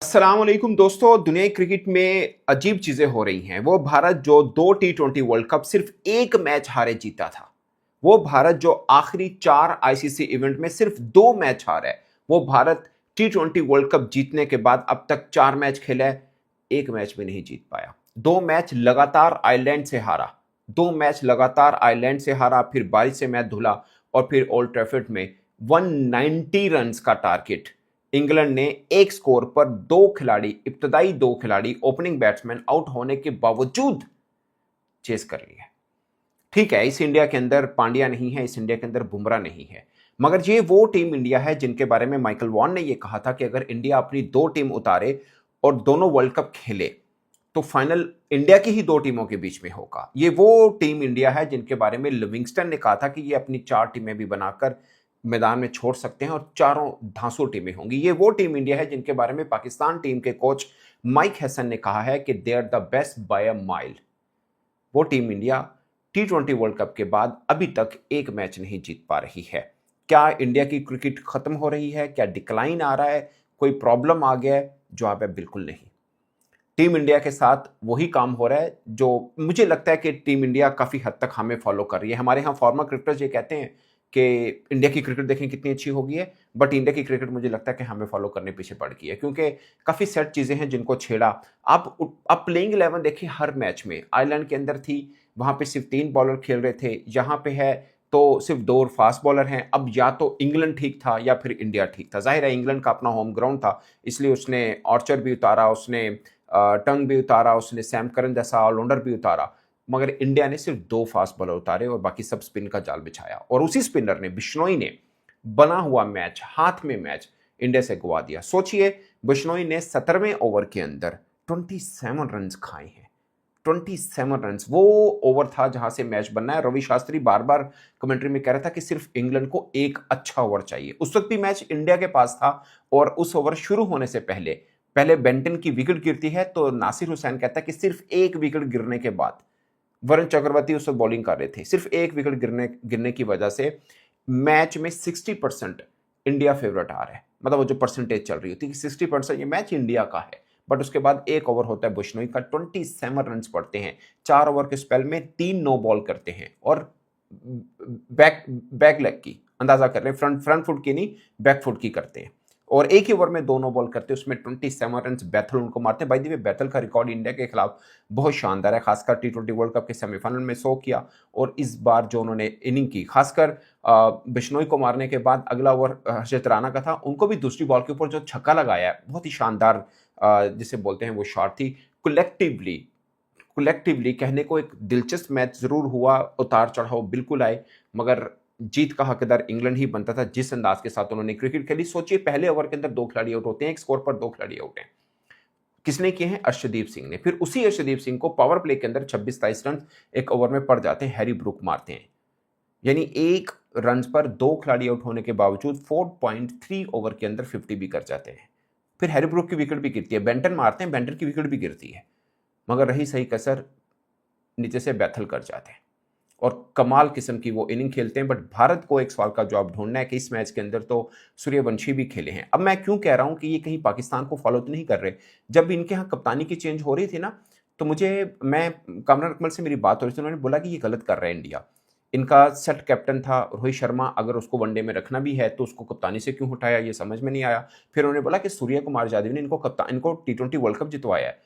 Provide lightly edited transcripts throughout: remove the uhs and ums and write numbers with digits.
अस्सलाम वालेकुम दोस्तों। दुनिया क्रिकेट में अजीब चीजें हो रही हैं। वो भारत जो 2 T20 वर्ल्ड कप सिर्फ एक मैच हारे जीता था, वो भारत जो आखिरी 4 ICC इवेंट में सिर्फ 2 मैच हारा है, वो भारत T20 वर्ल्ड कप जीतने के बाद अब तक 4 मैच खेला है, एक मैच भी नहीं जीत पाया। 2 मैच लगातार आयरलैंड से हारा, 2 मैच लगातार आयरलैंड से हारा, फिर बारिश से मैच धुला और फिर ओल्ड ट्रैफर्ड में 190 रन का टारगेट इंग्लैंड ने एक स्कोर पर इब्तदाई दो खिलाड़ी ओपनिंग बैट्समैन आउट होने के बावजूद चेस कर लिया। ठीक है, इस इंडिया के अंदर पांड्या नहीं है, इस इंडिया के अंदर बुमराह नहीं है, मगर ये वो टीम इंडिया है जिनके बारे में माइकल वॉन ने यह कहा था कि अगर इंडिया अपनी 2 टीम उतारे और दोनों वर्ल्ड कप खेले तो फाइनल इंडिया की ही 2 टीमों के बीच में होगा। ये वो टीम इंडिया है जिनके बारे में लिविंगस्टन ने कहा था कि ये अपनी 4 टीमें भी बनाकर मैदान में छोड़ सकते हैं और चारों धांसू टीमें होंगी। ये वो टीम इंडिया है जिनके बारे में पाकिस्तान टीम के कोच माइक हैसन ने कहा है कि they are the best by a mile. वो team India T20 world cup के बाद अभी तक एक मैच नहीं जीत पा रही है। क्या इंडिया की क्रिकेट खत्म हो रही है? क्या डिक्लाइन आ रहा है? कोई प्रॉब्लम आ गया है? जवाब है बिल्कुल नहीं। टीम इंडिया के साथ वही काम हो रहा है जो मुझे लगता है कि टीम इंडिया काफी हद तक हमें फॉलो कर रही है। हमारे यहाँ फॉर्मर क्रिकेटर्स ये कहते हैं कि इंडिया की क्रिकेट देखें कितनी अच्छी हो गई है, बट इंडिया की क्रिकेट मुझे लगता है कि हमें फॉलो करने पीछे पड़ गई है, क्योंकि काफी सेट चीजें हैं जिनको छेड़ा। आप प्लेइंग 11 देखिए, हर मैच में आयरलैंड के अंदर थी, वहां पे सिर्फ 3 बॉलर खेल रहे थे, यहाँ पे है तो सिर्फ 2 फास्ट बॉलर हैं। अब या तो इंग्लैंड ठीक था या फिर इंडिया ठीक था। जाहिर है इंग्लैंड का अपना होम ग्राउंड था, इसलिए उसने आर्चर भी उतारा, उसने टंग भी उतारा, उसने सैम करन जैसा ऑलराउंडर भी उतारा, मगर इंडिया ने सिर्फ 2 फास्ट बॉलर उतारे और बाकी सब स्पिन का जाल बिछाया। और उसी स्पिनर ने, बिश्नोई ने, बना हुआ मैच, हाथ में मैच इंडिया से गवा दिया। सोचिए, बिश्नोई ने 17वें ओवर के अंदर 27 रन खाए हैं। 27 रन, वो ओवर था जहां से मैच बनना है। रवि शास्त्री बार बार कमेंट्री में कह रहा था कि सिर्फ इंग्लैंड को एक अच्छा ओवर चाहिए। उस वक्त भी मैच इंडिया के पास था और उस ओवर शुरू होने से पहले पहले बेंटन की विकेट गिरती है तो नासिर हुसैन कहता है कि सिर्फ एक विकेट गिरने के बाद, वरुण चक्रवर्ती उस वक्त बॉलिंग कर रहे थे, सिर्फ एक विकेट गिरने की वजह से मैच में 60% इंडिया फेवरेट आ रहा है। मतलब वो जो परसेंटेज चल रही होती है कि 60% ये मैच इंडिया का है। बट उसके बाद एक ओवर होता है बिश्नोई का, 27 रन पड़ते हैं। 4 ओवर के स्पेल में 3 नो बॉल करते हैं और बैक लेग की, अंदाजा कर रहे हैं, फ्रंट फुट की नहीं, बैक फुट की करते हैं। और एक ही ओवर में 2 नो बॉल करते हैं, उसमें 27 रन बैथल उनको मारते हैं। भाई दी बैथल का रिकॉर्ड इंडिया के खिलाफ बहुत शानदार है, खासकर T20 वर्ल्ड कप के सेमीफाइनल में 100 किया और इस बार जो उन्होंने इनिंग की, खासकर बिश्नोई को मारने के बाद अगला ओवर हर्षित राणा का था, उनको भी दूसरी बॉल के ऊपर जो छक्का लगाया है, बहुत ही शानदार जिसे बोलते हैं वो शॉट थी। कलेक्टिवली कहने को एक दिलचस्प मैच जरूर हुआ, उतार चढ़ाव बिल्कुल आए, मगर जीत का हकदार इंग्लैंड ही बनता था जिस अंदाज के साथ उन्होंने क्रिकेट खेली। सोचिए, पहले ओवर के अंदर 2 खिलाड़ी आउट होते हैं, एक स्कोर पर 2 खिलाड़ी आउट हैं। किसने किए हैं? अर्शदीप सिंह ने। फिर उसी अर्शदीप सिंह को पावर प्ले के अंदर 26-27 रन एक ओवर में पड़ जाते हैं, हैरी ब्रूक मारते हैं। यानी एक रन पर 2 खिलाड़ी आउट होने के बावजूद 4.3 ओवर के अंदर 50 भी कर जाते हैं। फिर हैरी ब्रूक की विकेट भी गिरती है, बेंटन मारते हैं, बेंटन की विकेट भी गिरती है, मगर रही सही कसर, नीचे से बैथल कर जाते हैं और कमाल किस्म की वो इनिंग खेलते हैं। बट भारत को एक सवाल का जवाब ढूंढना है कि इस मैच के अंदर तो सूर्यवंशी भी खेले हैं। अब मैं क्यों कह रहा हूं कि ये कहीं पाकिस्तान को फॉलो तो नहीं कर रहे। जब इनके यहाँ कप्तानी की चेंज हो रही थी ना, तो मैं कामरान अकमल से मेरी बात हो रही थी, उन्होंने बोला कि ये गलत कर रहा है इंडिया। इनका सेट कैप्टन था रोहित शर्मा, अगर उसको वनडे में रखना भी है तो उसको कप्तानी से क्यों हटाया, ये समझ में नहीं आया। फिर उन्होंने बोला कि सूर्य कुमार यादव ने इनको T20 वर्ल्ड कप जितवाया है,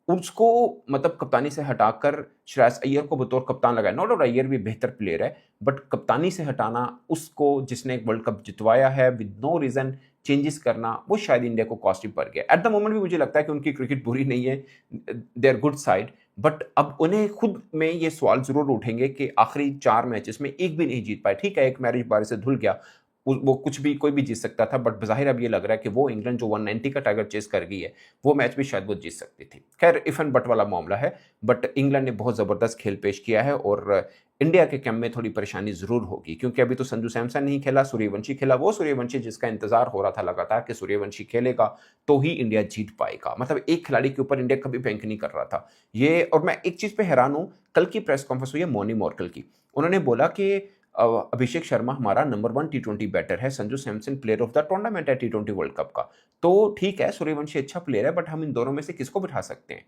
उसको मतलब कप्तानी से हटाकर श्रेयस अय्यर को बतौर कप्तान लगाया। नो डाउट अय्यर भी बेहतर प्लेयर है, बट कप्तानी से हटाना उसको जिसने एक वर्ल्ड कप जितवाया है विद नो रीजन चेंजेस करना, वो शायद इंडिया को कॉस्टली पड़ गया। एट द मोमेंट भी मुझे लगता है कि उनकी क्रिकेट बुरी नहीं है, they are good side, but अब उन्हें खुद में ये सवाल जरूर उठेंगे कि आखिरी 4 मैचेस में एक भी नहीं जीत पाए। ठीक है, एक मैच बारिश से धुल गया, वो कुछ भी कोई भी जीत सकता था, बट बज़ाहिर अब ये लग रहा है कि वो इंग्लैंड जो 190 का टारगेट चेस कर गई है, वो मैच भी शायद वो जीत सकती थी। खैर, इफ एंड बट वाला मामला है, बट इंग्लैंड ने बहुत ज़बरदस्त खेल पेश किया है और इंडिया के कैंप में थोड़ी परेशानी ज़रूर होगी, क्योंकि अभी तो संजू सैमसन नहीं खेला, सूर्यवंशी खेला। वो सूर्यवंशी जिसका इंतजार हो रहा था लगातार कि सूर्यवंशी खेलेगा तो ही इंडिया जीत पाएगा। मतलब एक खिलाड़ी के ऊपर इंडिया कभी बैंक नहीं कर रहा था ये। और मैं एक चीज़ पे हैरान हूँ, कल की प्रेस कॉन्फ्रेंस हुई है मोनी मॉर्कल की, उन्होंने बोला कि अभिषेक शर्मा हमारा नंबर 1 टी20 बैटर है, Sanju Samson player of the tournament है टी20 वर्ल्ड कप का। तो ठीक है, सूर्यवंशी अच्छा प्लेयर है, बट हम इन दोनों में से किसको बिठा सकते हैं?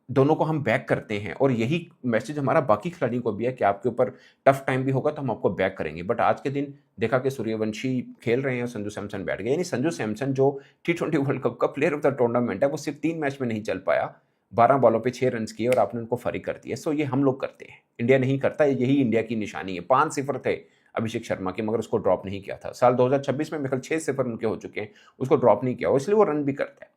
दोनों को हम बैक करते हैं और यही मैसेज हमारा बाकी खिलाड़ियों को भी है कि आपके ऊपर टफ टाइम भी होगा तो हम आपको बैक करेंगे। बट आज के दिन देखा कि सूर्यवंशी खेल रहे हैं और संजू सैमसन बैठ गए। यानी संजू सैमसन जो टी20 वर्ल्ड कप का प्लेयर ऑफ द टूर्नामेंट है, वो सिर्फ 3 मैच में नहीं चल पाया, 12 बॉलों पे 6 रन्स किए और आपने उनको फारिग कर दिया। सो ये हम लोग करते हैं, इंडिया नहीं करता, यही इंडिया की निशानी है। 5-0 थे अभिषेक शर्मा के, मगर उसको ड्रॉप नहीं किया था। साल 2026 में मेरे ख्याल 6-0 उनके हो चुके हैं, उसको ड्रॉप नहीं किया, इसलिए वो रन भी करता है।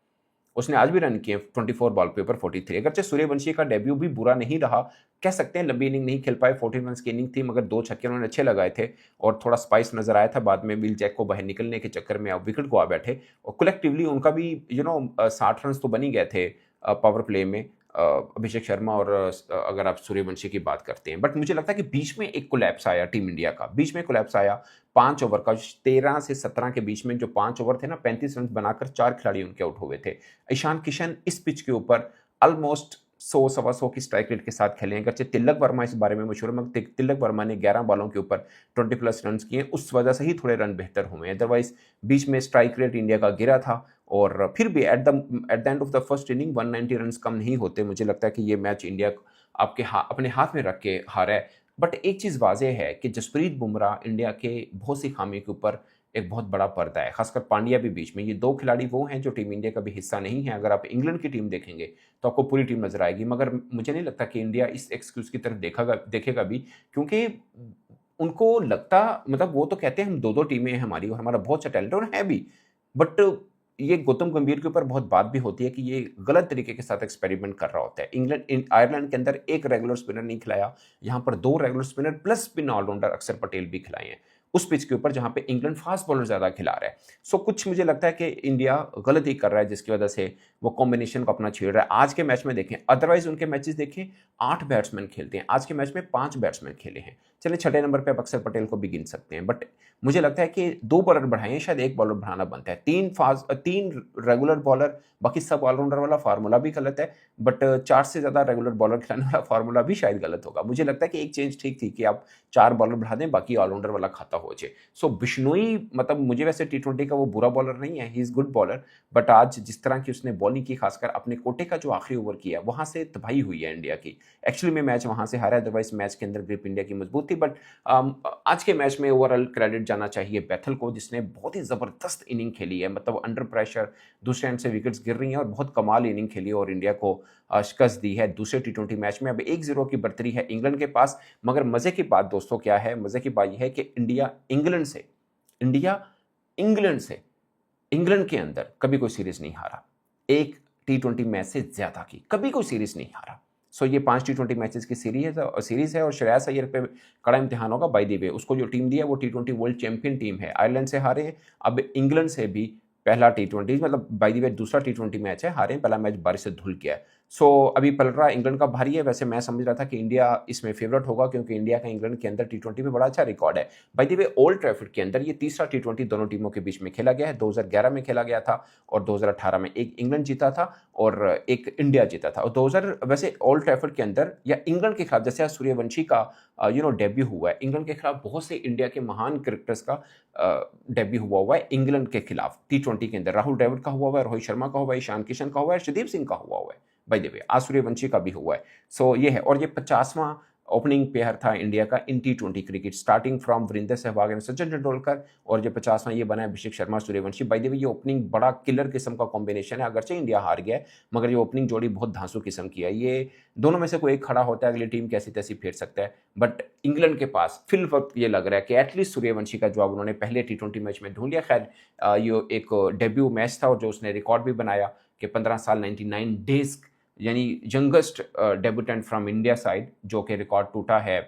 उसने आज भी रन किए 24 बॉल पे ऊपर 43। अगरचे सूर्यवंशी का डेब्यू भी बुरा नहीं रहा, कह सकते हैं लंबी इनिंग नहीं खेल पाए, 14 रन की इनिंग थी, मगर 2 छक्के उन्होंने अच्छे लगाए थे और थोड़ा स्पाइस नजर आया था। बाद में विल जैक को बाहर निकलने के चक्कर में अब विकेट गवा बैठे और कलेक्टिवली उनका भी 60 रन तो बन ही गए थे पावर प्ले में, अभिषेक शर्मा और अगर आप सूर्यवंशी की बात करते हैं। बट मुझे लगता है कि बीच में एक कोलैप्स आया टीम इंडिया का, बीच में कोलैप्स आया 5 ओवर का। 13 से 17 के बीच में जो 5 ओवर थे ना, 35 रन बनाकर 4 खिलाड़ी उनके आउट हुए थे। ईशान किशन इस पिच के ऊपर ऑलमोस्ट 100-125 की स्ट्राइक रेट के साथ खेले हैं। अगरचे तिलक वर्मा इस बारे में मशहूर है, मगर तिलक वर्मा ने 11 बॉलों के ऊपर 20+ रन किए, उस वजह से ही थोड़े रन बेहतर हुए। अदरवाइज बीच में स्ट्राइक रेट इंडिया का गिरा था और फिर भी at the end of the first inning 190 run कम नहीं होते। मुझे लगता है कि ये मैच इंडिया अपने हाथ में रख के हारा है। बट एक चीज़ वाजह है कि जसप्रीत बुमराह इंडिया के बहुत सी खामियों के ऊपर एक बहुत बड़ा पर्दा है, खासकर पांड्या भी बीच में। ये 2 खिलाड़ी वो हैं जो टीम इंडिया का भी हिस्सा नहीं है। अगर आप इंग्लैंड की टीम देखेंगे तो आपको पूरी टीम नजर आएगी, मगर मुझे नहीं लगता कि इंडिया इस एक्सक्यूज की तरफ देखेगा भी, क्योंकि उनको लगता, मतलब वो तो कहते हैं हम 2-2 टीमें हैं हमारी और हमारा बहुत अच्छा टैलेंट है, और है भी। बट ये गौतम गंभीर के ऊपर बहुत बात भी होती है कि ये गलत तरीके के साथ एक्सपेरिमेंट कर रहा होता है। आयरलैंड के अंदर एक रेगुलर स्पिनर नहीं खिलाया, यहाँ पर 2 regular spinner plus spin allrounder Akshar Patel भी खिलाए हैं उस पिच के ऊपर जहां पे इंग्लैंड फास्ट बॉलर ज्यादा खिला रहा है। सो कुछ मुझे लगता है कि इंडिया गलती कर रहा है, जिसकी वजह से वो कॉम्बिनेशन को अपना छेड़ रहा है। आज के मैच में देखें, अदरवाइज उनके मैचेस देखें 8 बैट्समैन खेलते हैं, आज के मैच में 5 बैट्समैन खेले हैं। चलिए छठे नंबर पे आप अक्षर पटेल को भी गिन सकते हैं, बट मुझे लगता है कि 2 बॉलर बढ़ाए, शायद 1 बॉलर बढ़ाना बनता है। 3 रेगुलर बॉलर, बाकी सब ऑलराउंडर वाला फार्मूला भी गलत है, बट 4 से ज्यादा रेगुलर बॉलर खिलाने वाला फार्मूला भी शायद गलत होगा। मुझे लगता है कि एक चेंज ठीक थी कि आप 4 बॉलर बढ़ा दें, बाकी ऑलराउंडर वाला खाता हो जाए। सो बिश्नोई, मतलब मुझे वैसे टी20 का वो बुरा बॉलर नहीं है, he is good bowler, but आज जिस तरह की उसने बॉलिंग की, खासकर अपने कोटे का जो आखिरी ओवर किया, वहां से तबाही हुई है इंडिया की। एक्चुअली में मैच वहां से हारा, अदरवाइज मैच के अंदर ग्रिप इंडिया की मजबूत थी। बट आज के मैच में ओवरऑल क्रेडिट जाना चाहिए बैथल को, जिसने बहुत ही जबरदस्त इनिंग खेली है। मतलब अंडर प्रेशर दूसरे एंड से विकेट्स गिर रही हैं और बहुत कमाल इनिंग खेली और इंडिया को शिकस्त दी है दूसरे टी20 मैच में। अब 1-0 की बर्तरी है इंग्लैंड के पास। मगर मजे की बात दोस्तों क्या है, मजे की बात यह है कि इंडिया इंग्लैंड से इंग्लैंड के अंदर कभी कोई सीरीज नहीं हारा, एक टी20 मैच से ज्यादा की कभी कोई सीरीज नहीं हारा। सो ये 5 टी20 मैचेस की सीरीज है और श्रेयस अय्यर पे कड़ा इम्तिहान होगा। बाय द वे, उसको जो टीम दी है वो टी20 वर्ल्ड चैंपियन टीम है। आयरलैंड से हारे हैं, अब इंग्लैंड से भी पहला टी20, मतलब बाय द वे दूसरा टी20 मैच है, हारे, पहला मैच बारिश से धुल गया है। सो अभी पलट रहा इंग्लैंड का भारी है। वैसे मैं समझ रहा था कि इंडिया इसमें फेवरेट होगा, क्योंकि इंडिया का इंग्लैंड के अंदर टी20 में बड़ा अच्छा रिकॉर्ड है। Bye the way, old Trafford के अंदर ये तीसरा टी20 दोनों टीमों के बीच में खेला गया है। 2011 में खेला गया था और 2018 में एक इंग्लैंड जीता था और एक इंडिया जीता था। और 2000 वैसे ओल्ड ट्रैफर्ड के अंदर या इंग्लैंड के खिलाफ, जैसे सूर्यवंशी का डेब्यू हुआ है, इंग्लैंड के खिलाफ बहुत से इंडिया के महान क्रिकेटर्स का डेब्यू हुआ है इंग्लैंड के खिलाफ टी20 के अंदर। राहुल द्रविड़ का हुआ है, रोहित शर्मा का हुआ है, ईशान किशन का हुआ है, अर्शदीप सिंह का हुआ है, बाय द वे आज सूर्यवंशी का भी हुआ है। सो ये है, और ये 50वां ओपनिंग पेयर था इंडिया का इन टी20 cricket, starting from Virender Sehwag and Sachin Tendulkar, और जो 50वां ये बना है Abhishek Sharma Suryavanshi. By the way ये ओपनिंग बड़ा किलर किस्म का कॉम्बिनेशन है, अगरचे इंडिया हार गया है, मगर ये ओपनिंग जोड़ी बहुत धांसू किस्म की है। ये दोनों में से कोई एक खड़ा होता है, अगली टीम कैसी तैसी फेर सकता है। बट इंग्लैंड के पास फिल वक्त ये लग रहा है कि एटलीस्ट सूर्यवंशी का जवाब उन्होंने पहले टी20 मैच में ढूंढ लिया। खैर ये एक डेब्यू मैच था और जो उसने रिकॉर्ड भी बनाया कि 15 साल 99 डेज, यानी youngest debutant from India side, जो कि रिकॉर्ड टूटा है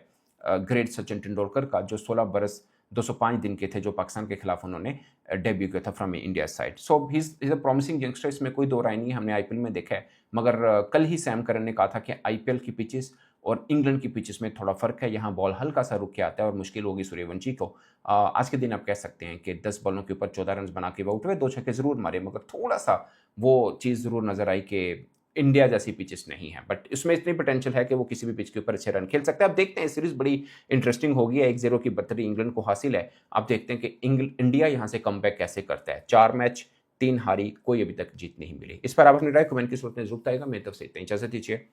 ग्रेट सचिन तेंदुलकर का, जो 16 बरस 205 दिन के थे, जो पाकिस्तान के खिलाफ उन्होंने डेब्यू किया था from India side. So he is a promising youngster, इसमें कोई दो राय नहीं है, हमने आईपीएल में देखा है। मगर कल ही सैम करन ने कहा था कि आईपीएल की पिचेस और इंग्लैंड की पिचेस में थोड़ा फर्क है, यहाँ बॉल हल्का सा रुक के आता है और मुश्किल होगी सूर्यवंशी को। आज के दिन आप कह सकते हैं कि 10 बॉलों के ऊपर 14 रन बना के वो आउट हुए, 2 छक्के जरूर मारे, मगर थोड़ा सा वो चीज़ जरूर नजर आई कि इंडिया जैसी पिचेस नहीं है, बट इसमें इतनी पोटेंशियल है कि वो किसी भी पिच के ऊपर अच्छे रन खेल सकता है। अब देखते हैं, सीरीज बड़ी इंटरेस्टिंग होगी। 1-0 की बढ़तरी इंग्लैंड को हासिल है। अब देखते हैं कि इंडिया यहां से कमबैक कैसे करता है। 4 मैच 3 हारी, कोई अभी तक जीत नहीं मिली। इस पर आप अपनी राय कमेंट की सूरत में जरूर बताएगा। मेरी तरफ से इतना ही, इजाजत दीजिए।